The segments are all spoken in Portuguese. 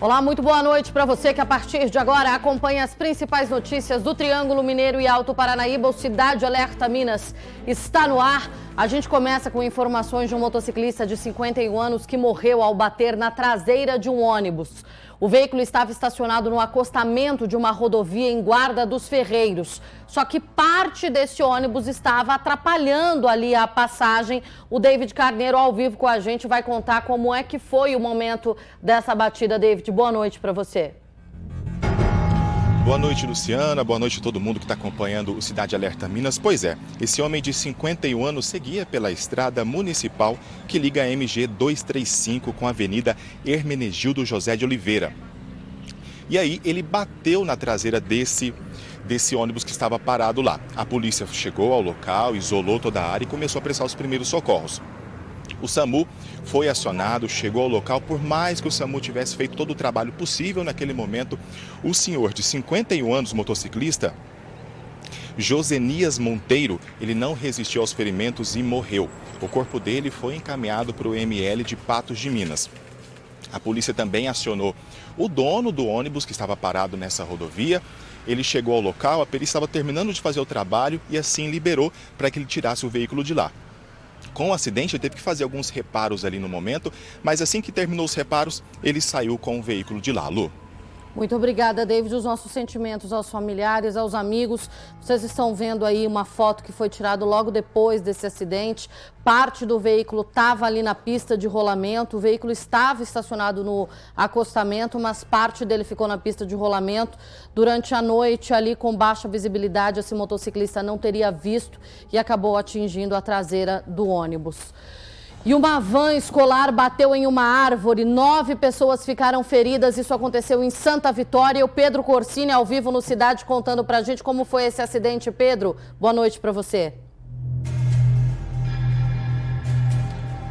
Olá, muito boa noite para você que a partir de agora acompanha as principais notícias do Triângulo Mineiro e Alto Paranaíba. O Cidade Alerta Minas está no ar. A gente começa com informações de um motociclista de 51 anos que morreu ao bater na traseira de um ônibus. O veículo estava estacionado no acostamento de uma rodovia em Guarda dos Ferreiros. Só que parte desse ônibus estava atrapalhando ali a passagem. O David Carneiro, ao vivo com a gente, vai contar como é que foi o momento dessa batida. David, boa noite para você. Boa noite, Luciana. Boa noite a todo mundo que está acompanhando o Cidade Alerta Minas. Pois é, esse homem de 51 anos seguia pela estrada municipal que liga a MG 235 com a Avenida Hermenegildo José de Oliveira. E aí ele bateu na traseira desse ônibus que estava parado lá. A polícia chegou ao local, isolou toda a área e começou a prestar os primeiros socorros. O SAMU foi acionado, chegou ao local. Por mais que o SAMU tivesse feito todo o trabalho possível naquele momento, o senhor de 51 anos, motociclista, Josenias Monteiro, ele não resistiu aos ferimentos e morreu. O corpo dele foi encaminhado para o ML de Patos de Minas. A polícia também acionou o dono do ônibus que estava parado nessa rodovia. Ele chegou ao local, a perícia estava terminando de fazer o trabalho e assim liberou para que ele tirasse o veículo de lá. Com o acidente, ele teve que fazer alguns reparos ali no momento, mas assim que terminou os reparos, ele saiu com o veículo de lá. Lu. Muito obrigada, David. Os nossos sentimentos aos familiares, aos amigos. Vocês estão vendo aí uma foto que foi tirada logo depois desse acidente. Parte do veículo estava ali na pista de rolamento. O veículo estava estacionado no acostamento, mas parte dele ficou na pista de rolamento. Durante a noite, ali com baixa visibilidade, esse motociclista não teria visto e acabou atingindo a traseira do ônibus. E uma van escolar bateu em uma árvore, 9 pessoas ficaram feridas, isso aconteceu em Santa Vitória. O Pedro Corsini, ao vivo no Cidade, contando pra gente como foi esse acidente. Pedro, boa noite para você.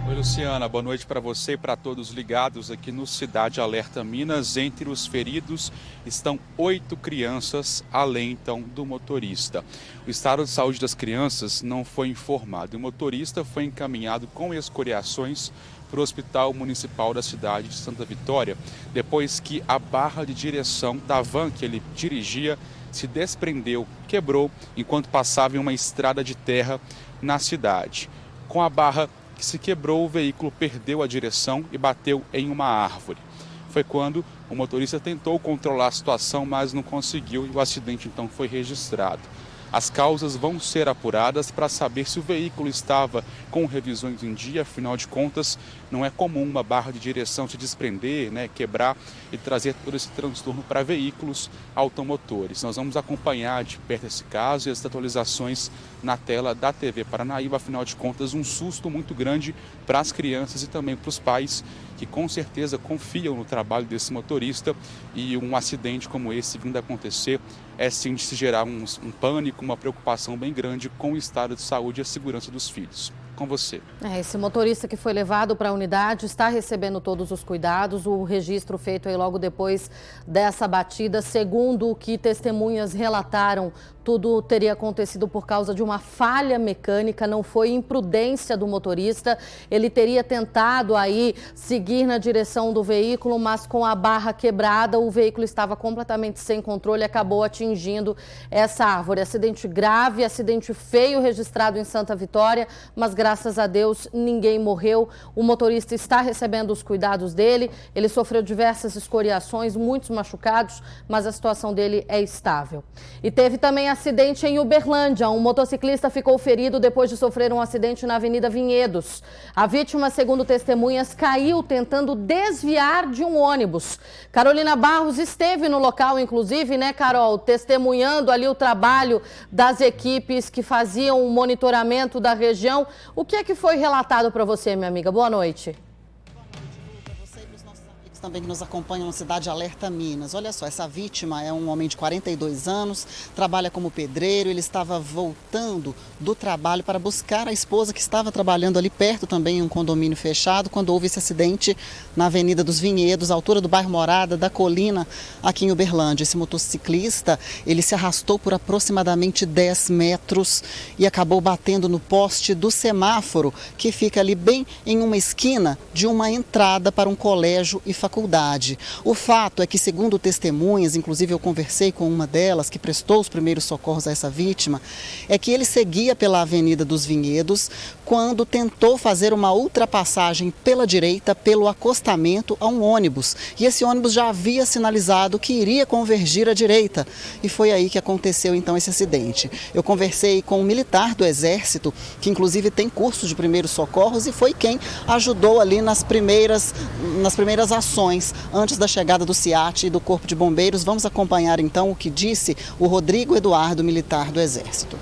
Oi, Luciana, boa noite para você e para todos ligados aqui no Cidade Alerta Minas. Entre os feridos estão 8 crianças, além então do motorista. O estado de saúde das crianças não foi informado. O motorista foi encaminhado com escoriações para o Hospital Municipal da cidade de Santa Vitória, depois que a barra de direção da van que ele dirigia se desprendeu, quebrou, enquanto passava em uma estrada de terra na cidade. Com a barra que se quebrou, o veículo perdeu a direção e bateu em uma árvore. Foi quando o motorista tentou controlar a situação, mas não conseguiu e o acidente então foi registrado. As causas vão ser apuradas para saber se o veículo estava com revisões em dia. Afinal de contas, não é comum uma barra de direção se desprender, quebrar e trazer todo esse transtorno para veículos automotores. Nós vamos acompanhar de perto esse caso e as atualizações na tela da TV Paranaíba. Afinal de contas, um susto muito grande para as crianças e também para os pais, que com certeza confiam no trabalho desse motorista, e um acidente como esse vindo a acontecer é sim de se gerar um pânico, uma preocupação bem grande com o estado de saúde e a segurança dos filhos. Com você. Esse motorista que foi levado para a unidade está recebendo todos os cuidados. O registro feito aí logo depois dessa batida, segundo o que testemunhas relataram, tudo teria acontecido por causa de uma falha mecânica, não foi imprudência do motorista. Ele teria tentado aí seguir na direção do veículo, mas com a barra quebrada, o veículo estava completamente sem controle e acabou atingindo essa árvore. Acidente grave, acidente feio registrado em Santa Vitória, mas graças a Deus ninguém morreu. O motorista está recebendo os cuidados dele, ele sofreu diversas escoriações, muitos machucados, mas a situação dele é estável. E teve também acidente em Uberlândia. Um motociclista ficou ferido depois de sofrer um acidente na Avenida Vinhedos. A vítima, segundo testemunhas, caiu tentando desviar de um ônibus. Carolina Barros esteve no local, inclusive, Carol, testemunhando ali o trabalho das equipes que faziam o monitoramento da região. O que é que foi relatado para você, minha amiga? Boa noite. Também que nos acompanham no Cidade Alerta Minas. Olha só, essa vítima é um homem de 42 anos, trabalha como pedreiro. Ele estava voltando do trabalho para buscar a esposa que estava trabalhando ali perto também em um condomínio fechado, quando houve esse acidente na Avenida dos Vinhedos, à altura do bairro Morada, da Colina, aqui em Uberlândia. Esse motociclista, ele se arrastou por aproximadamente 10 metros e acabou batendo no poste do semáforo, que fica ali bem em uma esquina de uma entrada para um colégio e faculdade dificuldade. O fato é que, segundo testemunhas, inclusive eu conversei com uma delas que prestou os primeiros socorros a essa vítima, é que ele seguia pela Avenida dos Vinhedos quando tentou fazer uma ultrapassagem pela direita, pelo acostamento a um ônibus. E esse ônibus já havia sinalizado que iria convergir à direita. E foi aí que aconteceu então esse acidente. Eu conversei com um militar do Exército, que inclusive tem curso de primeiros socorros e foi quem ajudou ali nas primeiras ações, antes da chegada do SEAT e do Corpo de Bombeiros. Vamos acompanhar então o que disse o Rodrigo Eduardo, militar do Exército.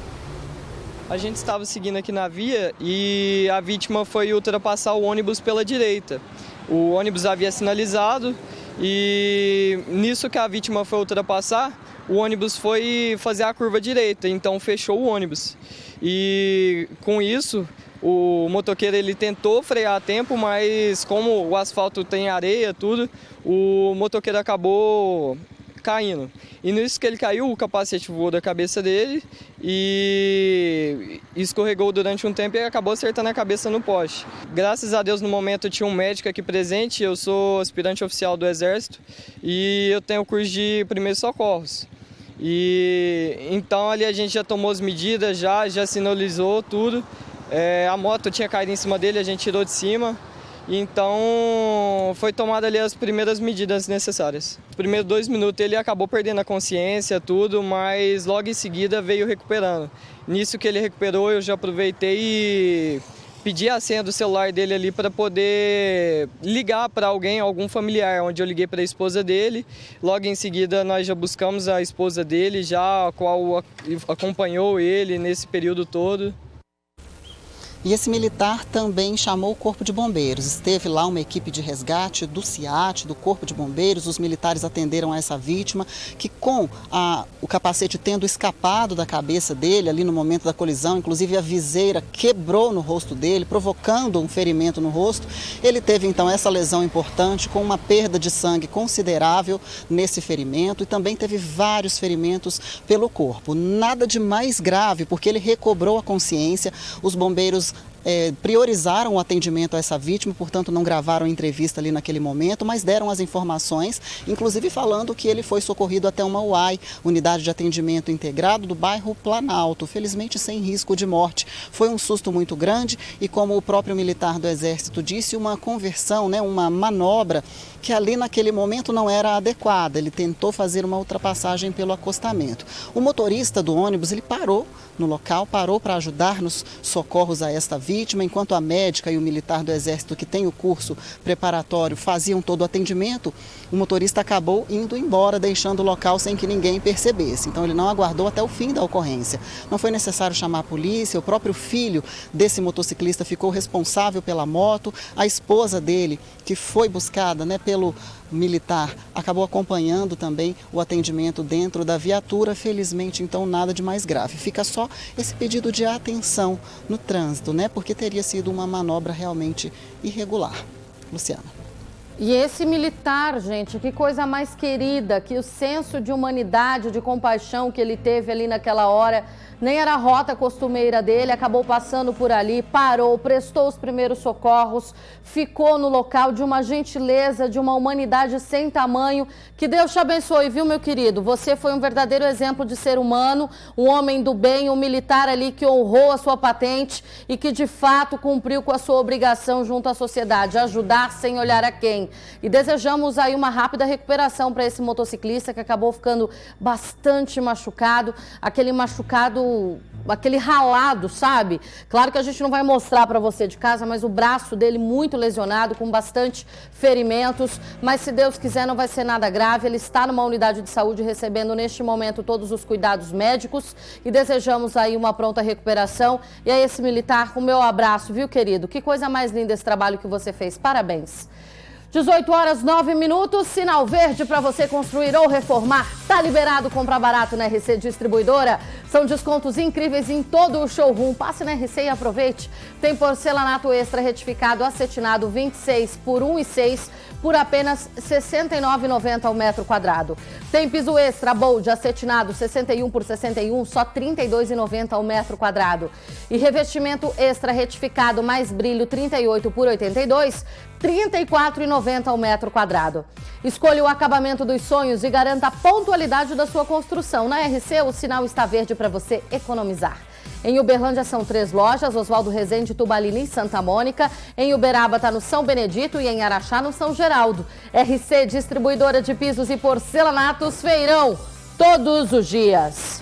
A gente estava seguindo aqui na via e a vítima foi ultrapassar o ônibus pela direita. O ônibus havia sinalizado e nisso que a vítima foi ultrapassar, o ônibus foi fazer a curva direita, então fechou o ônibus. E com isso, o motoqueiro ele tentou frear a tempo, mas como o asfalto tem areia, tudo, o motoqueiro acabou caindo. E nisso que ele caiu, o capacete voou da cabeça dele e escorregou durante um tempo e acabou acertando a cabeça no poste. Graças a Deus, no momento, tinha um médico aqui presente. Eu sou aspirante oficial do Exército e eu tenho curso de primeiros socorros. E então ali a gente já tomou as medidas, já sinalizou tudo. A moto tinha caído em cima dele, a gente tirou de cima. Então foi tomada ali as primeiras medidas necessárias. Os primeiros 2 minutos ele acabou perdendo a consciência, tudo, mas logo em seguida veio recuperando. Nisso que ele recuperou, eu já aproveitei e pedi a senha do celular dele ali para poder ligar para alguém, algum familiar, onde eu liguei para a esposa dele. Logo em seguida nós já buscamos a esposa dele, já a qual acompanhou ele nesse período todo. E esse militar também chamou o Corpo de Bombeiros. Esteve lá uma equipe de resgate do SEAT, do Corpo de Bombeiros. Os militares atenderam a essa vítima, que com o capacete tendo escapado da cabeça dele ali no momento da colisão, inclusive a viseira quebrou no rosto dele, provocando um ferimento no rosto. Ele teve então essa lesão importante, com uma perda de sangue considerável nesse ferimento, e também teve vários ferimentos pelo corpo. Nada de mais grave, porque ele recobrou a consciência. Os bombeiros priorizaram o atendimento a essa vítima, portanto não gravaram entrevista ali naquele momento, mas deram as informações, inclusive falando que ele foi socorrido até uma UAI, Unidade de Atendimento Integrado do bairro Planalto, felizmente sem risco de morte. Foi um susto muito grande e, como o próprio militar do Exército disse, uma conversão, uma manobra que ali naquele momento não era adequada. Ele tentou fazer uma ultrapassagem pelo acostamento. O motorista do ônibus, ele parou no local, parou para ajudar nos socorros a esta vítima, enquanto a médica e o militar do Exército, que tem o curso preparatório, faziam todo o atendimento. O motorista acabou indo embora, deixando o local sem que ninguém percebesse. Então ele não aguardou até o fim da ocorrência. Não foi necessário chamar a polícia, o próprio filho desse motociclista ficou responsável pela moto, a esposa dele, que foi buscada pelo militar, acabou acompanhando também o atendimento dentro da viatura. Felizmente, então, nada de mais grave. Fica só esse pedido de atenção no trânsito, porque teria sido uma manobra realmente irregular. Luciana. E esse militar, gente, que coisa mais querida, que o senso de humanidade, de compaixão que ele teve ali naquela hora, nem era a rota costumeira dele, acabou passando por ali, parou, prestou os primeiros socorros, ficou no local, de uma gentileza, de uma humanidade sem tamanho. Que Deus te abençoe, viu, meu querido? Você foi um verdadeiro exemplo de ser humano, um homem do bem, um militar ali que honrou a sua patente e que de fato cumpriu com a sua obrigação junto à sociedade, ajudar sem olhar a quem. E desejamos aí uma rápida recuperação para esse motociclista que acabou ficando bastante machucado, aquele ralado, sabe? Claro que a gente não vai mostrar para você de casa, mas o braço dele muito lesionado, com bastante ferimentos, mas se Deus quiser não vai ser nada grave. Ele está numa unidade de saúde recebendo neste momento todos os cuidados médicos e desejamos aí uma pronta recuperação. E a esse militar, o meu abraço, viu, querido? Que coisa mais linda esse trabalho que você fez. Parabéns. 18h09, sinal verde para você construir ou reformar. Tá liberado, comprar barato na RC Distribuidora. São descontos incríveis em todo o showroom. Passe na RC e aproveite. Tem porcelanato extra retificado acetinado 26 por 1,6 por apenas R$ 69,90 ao metro quadrado. Tem piso extra Bold acetinado 61 por 61, só R$ 32,90 ao metro quadrado. E revestimento extra retificado mais brilho 38 por 82, R$ 34,90 ao metro quadrado. Escolha o acabamento dos sonhos e garanta a pontualidade da sua construção. Na RC, o sinal está verde para você economizar. Em Uberlândia são 3 lojas, Oswaldo Rezende, Tubalini e Santa Mônica. Em Uberaba está no São Benedito e em Araxá no São Geraldo. RC, distribuidora de pisos e porcelanatos, feirão todos os dias.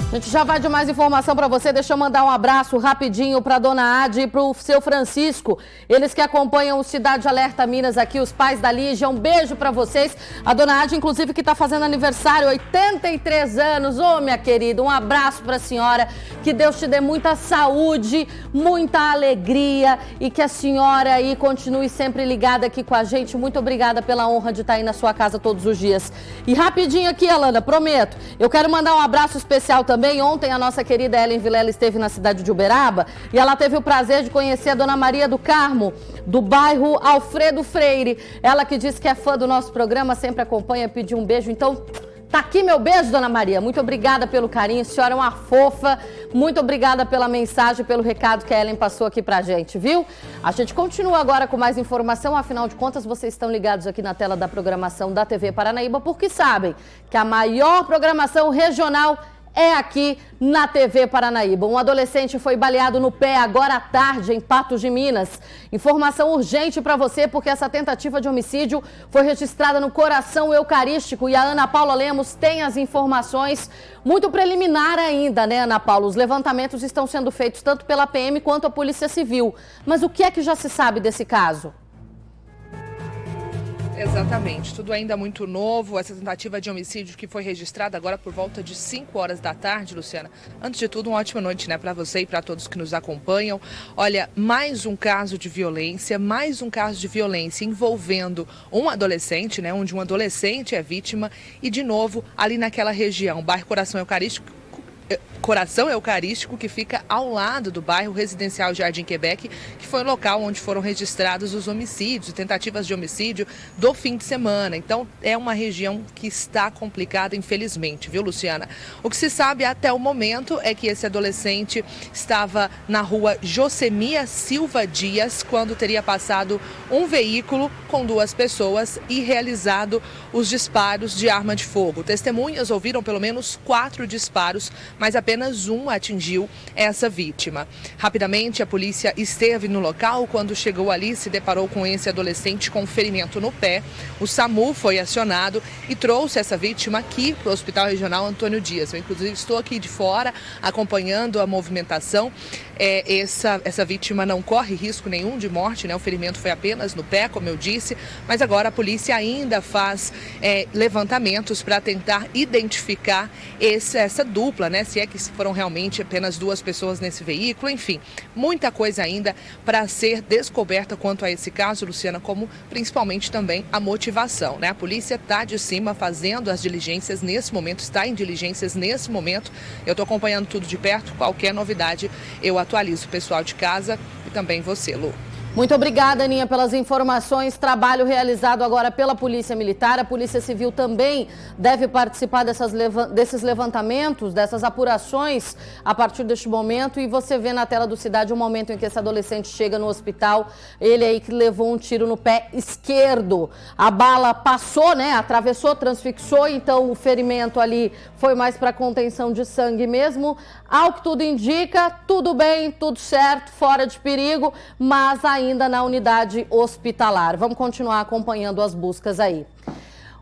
A gente já vai de mais informação para você. Deixa eu mandar um abraço rapidinho para a dona Adi e para o seu Francisco. Eles que acompanham o Cidade Alerta Minas aqui, os pais da Lígia. Um beijo para vocês. A dona Adi, inclusive, que está fazendo aniversário, 83 anos. Ô, minha querida, um abraço para a senhora. Que Deus te dê muita saúde, muita alegria e que a senhora aí continue sempre ligada aqui com a gente. Muito obrigada pela honra de estar aí na sua casa todos os dias. E rapidinho aqui, Alana, prometo, eu quero mandar um abraço especial também. Ontem a nossa querida Ellen Vilela esteve na cidade de Uberaba e ela teve o prazer de conhecer a dona Maria do Carmo, do bairro Alfredo Freire. Ela que disse que é fã do nosso programa, sempre acompanha, pediu um beijo. Então, tá aqui meu beijo, dona Maria. Muito obrigada pelo carinho, a senhora é uma fofa. Muito obrigada pela mensagem, pelo recado que a Ellen passou aqui pra gente, viu? A gente continua agora com mais informação, afinal de contas, vocês estão ligados aqui na tela da programação da TV Paranaíba, porque sabem que a maior programação regional é aqui na TV Paranaíba. Um adolescente foi baleado no pé agora à tarde em Patos de Minas. Informação urgente para você, porque essa tentativa de homicídio foi registrada no Coração Eucarístico e a Ana Paula Lemos tem as informações. Muito preliminar ainda, né, Ana Paula? Os levantamentos estão sendo feitos tanto pela PM quanto a Polícia Civil. Mas o que é que já se sabe desse caso? Exatamente, tudo ainda muito novo, essa tentativa de homicídio que foi registrada agora por volta de 5 horas da tarde, Luciana. Antes de tudo, uma ótima noite, né, para você e para todos que nos acompanham. Olha, mais um caso de violência envolvendo um adolescente, né, onde um adolescente é vítima e, de novo, ali naquela região, bairro Coração Eucarístico, que fica ao lado do bairro residencial Jardim Quebec, que foi o local onde foram registrados os homicídios, tentativas de homicídio do fim de semana. Então, é uma região que está complicada, infelizmente, viu, Luciana? O que se sabe até o momento é que esse adolescente estava na rua Josemia Silva Dias, quando teria passado um veículo com 2 pessoas e realizado os disparos de arma de fogo. Testemunhas ouviram pelo menos 4 disparos, mas apenas um atingiu essa vítima. Rapidamente, a polícia esteve no local. Quando chegou ali, se deparou com esse adolescente com ferimento no pé. O SAMU foi acionado e trouxe essa vítima aqui para o Hospital Regional Antônio Dias. Eu, inclusive, estou aqui de fora acompanhando a movimentação. Essa vítima não corre risco nenhum de morte, né? O ferimento foi apenas no pé, como eu disse, mas agora a polícia ainda faz levantamentos para tentar identificar essa dupla, né? Se é que foram realmente apenas 2 pessoas nesse veículo, enfim, muita coisa ainda para ser descoberta quanto a esse caso, Luciana, como principalmente também a motivação, né? A polícia está de cima fazendo as diligências nesse momento, está em diligências nesse momento. Eu estou acompanhando tudo de perto, qualquer novidade eu atualizo o pessoal de casa e também você, Lu. Muito obrigada, Aninha, pelas informações. Trabalho realizado agora pela Polícia Militar. A Polícia Civil também deve participar desses levantamentos, dessas apurações a partir deste momento. E você vê na tela do Cidade o momento em que esse adolescente chega no hospital. Ele aí que levou um tiro no pé esquerdo. A bala passou, né? Atravessou, transfixou. Então o ferimento ali foi mais para contenção de sangue mesmo. Ao que tudo indica, tudo bem, tudo certo, fora de perigo, mas ainda na unidade hospitalar. Vamos continuar acompanhando as buscas aí.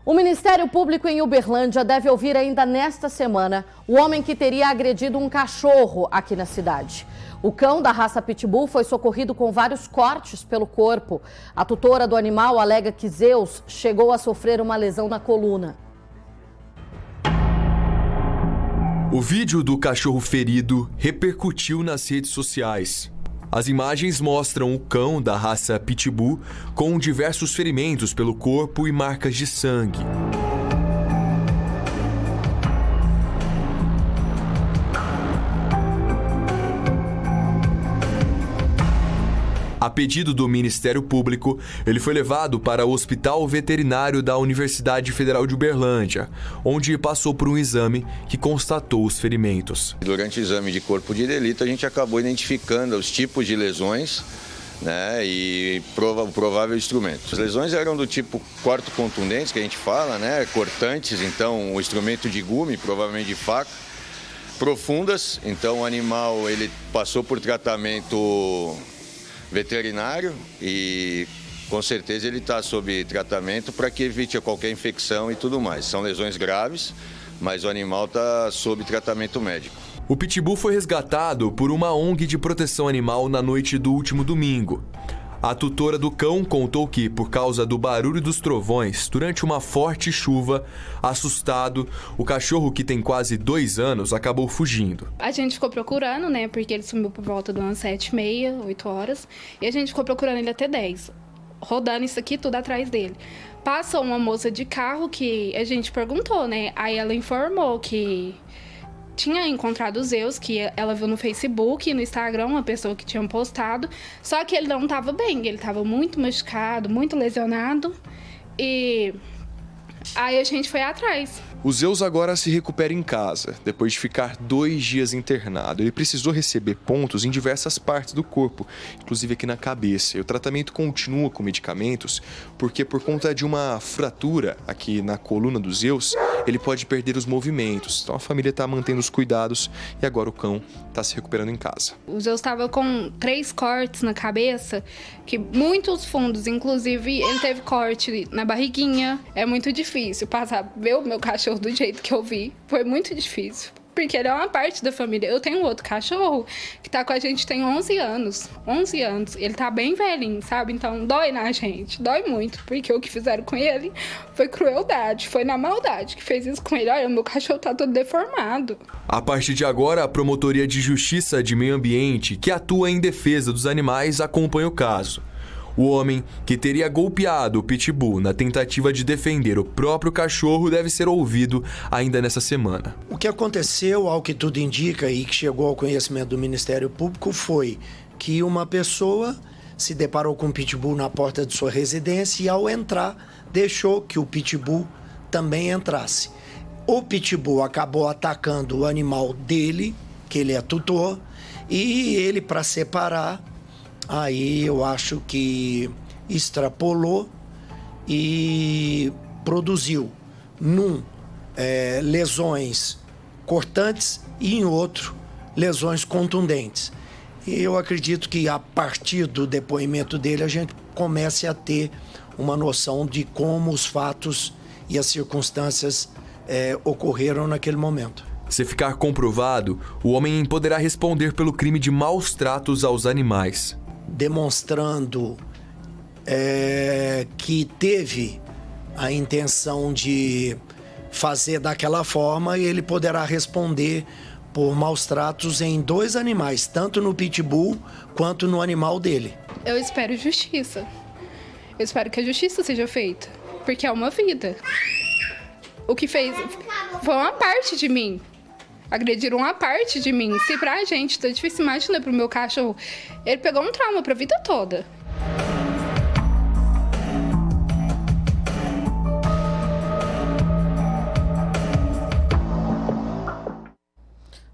O Ministério Público em Uberlândia deve ouvir ainda nesta semana o homem que teria agredido um cachorro aqui na cidade. O cão da raça Pitbull foi socorrido com vários cortes pelo corpo. A tutora do animal alega que Zeus chegou a sofrer uma lesão na coluna. O vídeo do cachorro ferido repercutiu nas redes sociais. As imagens mostram o cão da raça Pitbull com diversos ferimentos pelo corpo e marcas de sangue. A pedido do Ministério Público, ele foi levado para o Hospital Veterinário da Universidade Federal de Uberlândia, onde passou por um exame que constatou os ferimentos. Durante o exame de corpo de delito, a gente acabou identificando os tipos de lesões, né, e o provável instrumento. As lesões eram do tipo corto-contundentes, que a gente fala, né, cortantes, então o instrumento de gume, provavelmente de faca. Profundas, então o animal ele passou por tratamento veterinário e com certeza ele está sob tratamento para que evite qualquer infecção e tudo mais. São lesões graves, mas o animal está sob tratamento médico. O Pitbull foi resgatado por uma ONG de proteção animal na noite do último domingo. A tutora do cão contou que, por causa do barulho dos trovões, durante uma forte chuva, assustado, o cachorro, que tem quase 2 anos, acabou fugindo. A gente ficou procurando, né, porque ele sumiu por volta de umas 7h30, 8 horas, e a gente ficou procurando ele até 10, rodando isso aqui tudo atrás dele. Passou uma moça de carro que a gente perguntou, né, aí ela informou que tinha encontrado o Zeus, que ela viu no Facebook e no Instagram, uma pessoa que tinha postado, só que ele não estava bem, ele estava muito machucado, muito lesionado, e aí a gente foi atrás. O Zeus agora se recupera em casa, depois de ficar 2 dias internado. Ele precisou receber pontos em diversas partes do corpo, inclusive aqui na cabeça. E o tratamento continua com medicamentos, porque por conta de uma fratura aqui na coluna do Zeus, ele pode perder os movimentos. Então a família está mantendo os cuidados e agora o cão está se recuperando em casa. O Zeus estava com 3 cortes na cabeça, que muitos fundos, inclusive ele teve corte na barriguinha. É muito difícil ver o meu cachorro do jeito que eu vi. Foi muito difícil, porque ele é uma parte da família. Eu tenho um outro cachorro que tá com a gente tem 11 anos. 11 anos. Ele tá bem velhinho, sabe? Então dói na gente, dói muito, porque o que fizeram com ele foi crueldade, foi na maldade que fez isso com ele. Olha, o meu cachorro tá todo deformado. A partir de agora, a Promotoria de Justiça de Meio Ambiente, que atua em defesa dos animais, acompanha o caso. O homem que teria golpeado o Pitbull na tentativa de defender o próprio cachorro deve ser ouvido ainda nessa semana. O que aconteceu, ao que tudo indica e que chegou ao conhecimento do Ministério Público, foi que uma pessoa se deparou com o Pitbull na porta de sua residência e, ao entrar, deixou que o Pitbull também entrasse. O Pitbull acabou atacando o animal dele, que ele é tutor, e ele, para separar, aí eu acho que extrapolou e produziu lesões cortantes e em outro lesões contundentes. E eu acredito que a partir do depoimento dele a gente comece a ter uma noção de como os fatos e as circunstâncias ocorreram naquele momento. Se ficar comprovado, o homem poderá responder pelo crime de maus tratos aos animais. Demonstrando que teve a intenção de fazer daquela forma, ele poderá responder por maus tratos em 2 animais, tanto no Pitbull quanto no animal dele. Eu espero justiça. Eu espero que a justiça seja feita, porque é uma vida. O que fez foi uma parte de mim. Agrediram uma parte de mim. Se pra gente tá difícil, imagina pro meu cachorro. Ele pegou um trauma pra vida toda.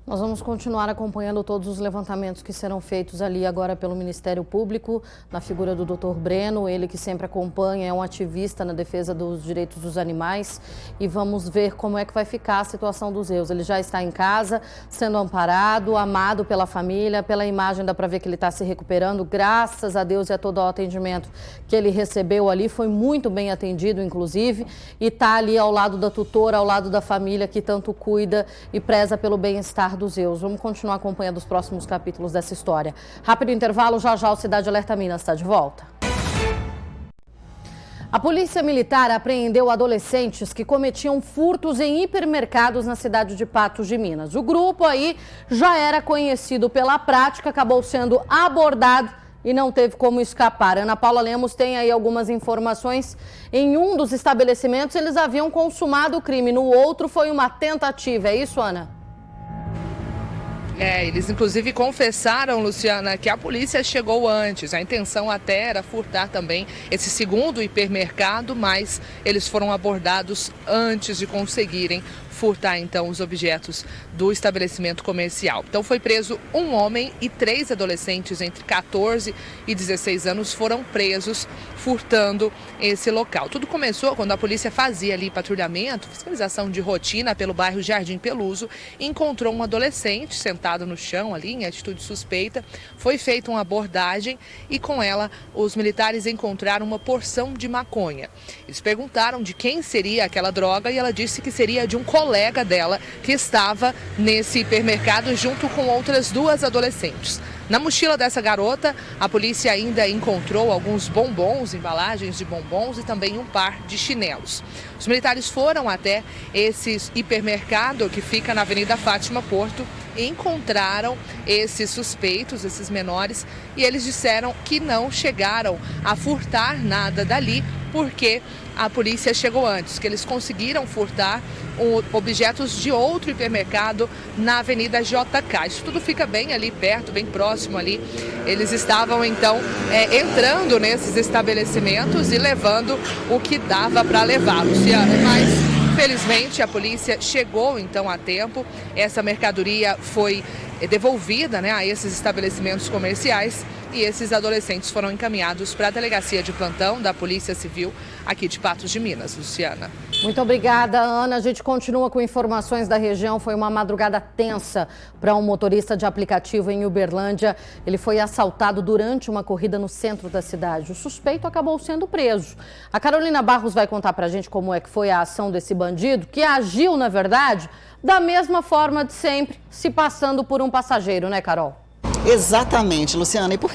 Nós vamos continuar acompanhando todos os levantamentos que serão feitos ali agora pelo Ministério Público, na figura do Dr. Breno, ele que sempre acompanha, é um ativista na defesa dos direitos dos animais, e vamos ver como é que vai ficar a situação do Zeus. Ele já está em casa, sendo amparado, amado pela família, pela imagem dá para ver que ele está se recuperando, graças a Deus e a todo o atendimento que ele recebeu ali, foi muito bem atendido, inclusive, e está ali ao lado da tutora, ao lado da família que tanto cuida e preza pelo bem-estar do Zeus. Vamos continuar acompanhando os próximos capítulos dessa história. Rápido intervalo, já o Cidade Alerta Minas está de volta. A Polícia Militar apreendeu adolescentes que cometiam furtos em hipermercados na cidade de Patos de Minas. O grupo aí já era conhecido pela prática, acabou sendo abordado e não teve como escapar. Ana Paula Lemos tem aí algumas informações. Em um dos estabelecimentos eles haviam consumado o crime, no outro foi uma tentativa. É isso, Ana? Eles inclusive confessaram, Luciana, que a polícia chegou antes. A intenção até era furtar também esse segundo hipermercado, mas eles foram abordados antes de conseguirem furtar então os objetos do estabelecimento comercial. Então foi preso um homem e 3 adolescentes entre 14 e 16 anos foram presos furtando esse local. Tudo começou quando a polícia fazia ali patrulhamento, fiscalização de rotina pelo bairro Jardim Peluso e encontrou um adolescente sentado no chão ali em atitude suspeita. Foi feita uma abordagem e com ela os militares encontraram uma porção de maconha. Eles perguntaram de quem seria aquela droga e ela disse que seria de um colega dela que estava nesse hipermercado junto com outras 2 adolescentes. Na mochila dessa garota, a polícia ainda encontrou alguns bombons, embalagens de bombons e também um par de chinelos. Os militares foram até esse hipermercado que fica na Avenida Fátima Porto e encontraram esses suspeitos, esses menores, e eles disseram que não chegaram a furtar nada dali porque a polícia chegou antes, que eles conseguiram furtar objetos de outro hipermercado na Avenida JK. Isso tudo fica bem ali perto, bem próximo ali. Eles estavam então entrando nesses estabelecimentos e levando o que dava para levar, Luciana. Mas felizmente a polícia chegou então a tempo. Essa mercadoria foi devolvida, a esses estabelecimentos comerciais e esses adolescentes foram encaminhados para a delegacia de plantão da Polícia Civil aqui de Patos de Minas. Luciana. Muito obrigada, Ana. A gente continua com informações da região. Foi uma madrugada tensa para um motorista de aplicativo em Uberlândia. Ele foi assaltado durante uma corrida no centro da cidade. O suspeito acabou sendo preso. A Carolina Barros vai contar para a gente como é que foi a ação desse bandido, que agiu, na verdade, da mesma forma de sempre, se passando por um passageiro, né, Carol? Exatamente, Luciana. E por